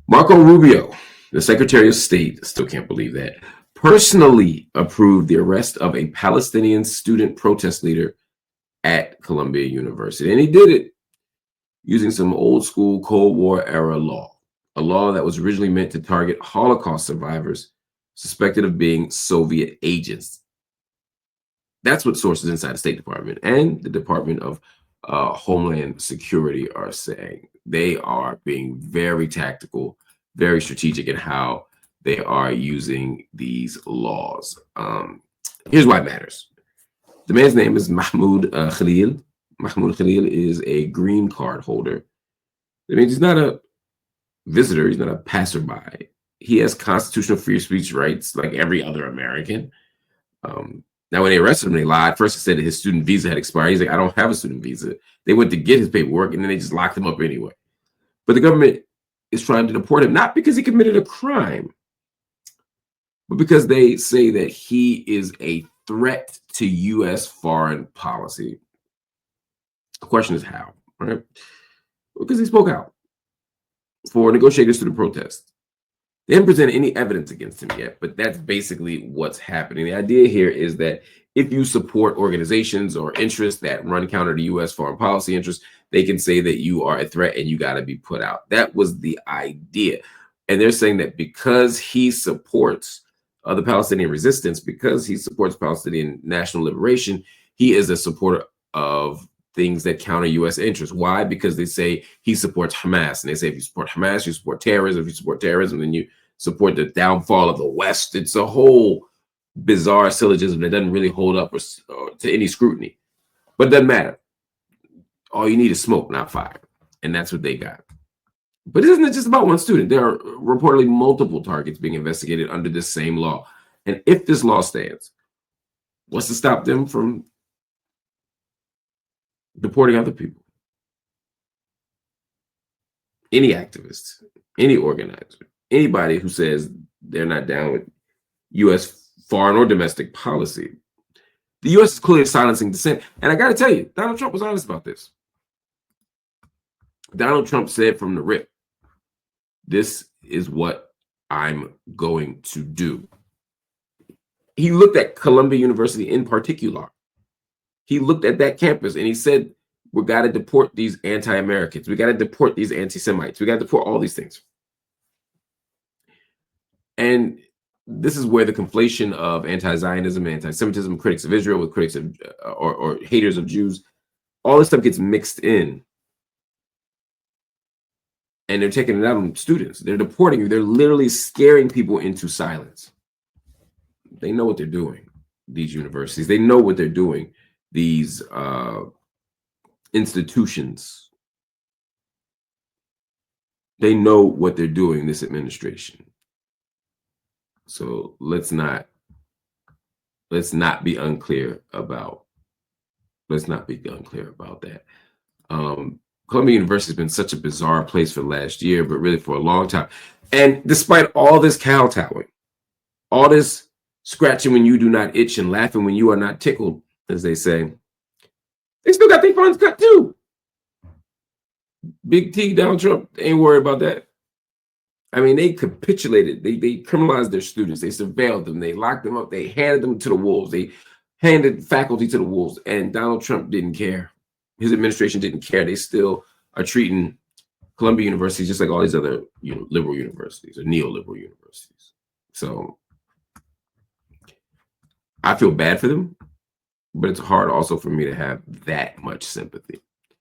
Marco Rubio, the Secretary of State, still can't believe that, personally approved the arrest of a Palestinian student protest leader at Columbia University. And he did it using some old school Cold War era law, a law that was originally meant to target Holocaust survivors suspected of being Soviet agents. That's what sources inside the State Department and the Department of Homeland Security are saying. They are being very tactical, very strategic in how they are using these laws. Here's why it matters. The man's name is Mahmoud Khalil. Mahmoud Khalil is a green card holder. That means he's not a visitor, he's not a passerby. He has constitutional free speech rights like every other American. Now, when they arrested him, they lied. First, he said that his student visa had expired. He's like, I don't have a student visa. They went to get his paperwork, and then they just locked him up anyway. But the government is trying to deport him, not because he committed a crime, but because they say that he is a threat to U.S. foreign policy. The question is how, right? Because he spoke out for negotiators to the protest. They haven't presented any evidence against him yet, but that's basically what's happening. The idea here is that if you support organizations or interests that run counter to U.S. foreign policy interests, they can say that you are a threat and you got to be put out. That was the idea. And they're saying that because he supports the Palestinian resistance, because he supports Palestinian national liberation, he is a supporter of things that counter U.S. interests. Why? Because they say he supports Hamas. And they say if you support Hamas, you support terrorism. If you support terrorism, then you support the downfall of the West. It's a whole bizarre syllogism that doesn't really hold up to any scrutiny. But it doesn't matter. All you need is smoke, not fire. And that's what they got. But isn't it just about one student? There are reportedly multiple targets being investigated under this same law. And if this law stands, what's to stop them from deporting other people? Any activist, any organizer, anybody who says they're not down with U.S. foreign or domestic policy. The U.S. is clearly silencing dissent. And I got to tell you, Donald Trump was honest about this. Donald Trump said from the rip, this is what I'm going to do. He looked at Columbia University in particular. He looked at that campus and he said, we got to deport these anti-Americans. We got to deport these anti-Semites. We got to deport all these things. And this is where the conflation of anti-Zionism, anti-Semitism, critics of Israel with critics of or haters of Jews, all this stuff gets mixed in. And they're taking it out on students. They're deporting you. They're literally scaring people into silence. They know what they're doing, these universities. They know what they're doing, these institutions. They know what they're doing, this administration. So let's not be unclear about that. Columbia University has been such a bizarre place for the last year, but really for a long time. And despite all this kowtowing, all this scratching when you do not itch and laughing when you are not tickled, as they say, they still got their funds cut too. Big T, Donald Trump ain't worried about that. I mean, they capitulated. They criminalized their students. They surveilled them. They locked them up. They handed them to the wolves. They handed faculty to the wolves. And Donald Trump didn't care. His administration didn't care. They still are treating Columbia University just like all these other liberal universities or neoliberal universities. So I feel bad for them, but it's hard also for me to have that much sympathy.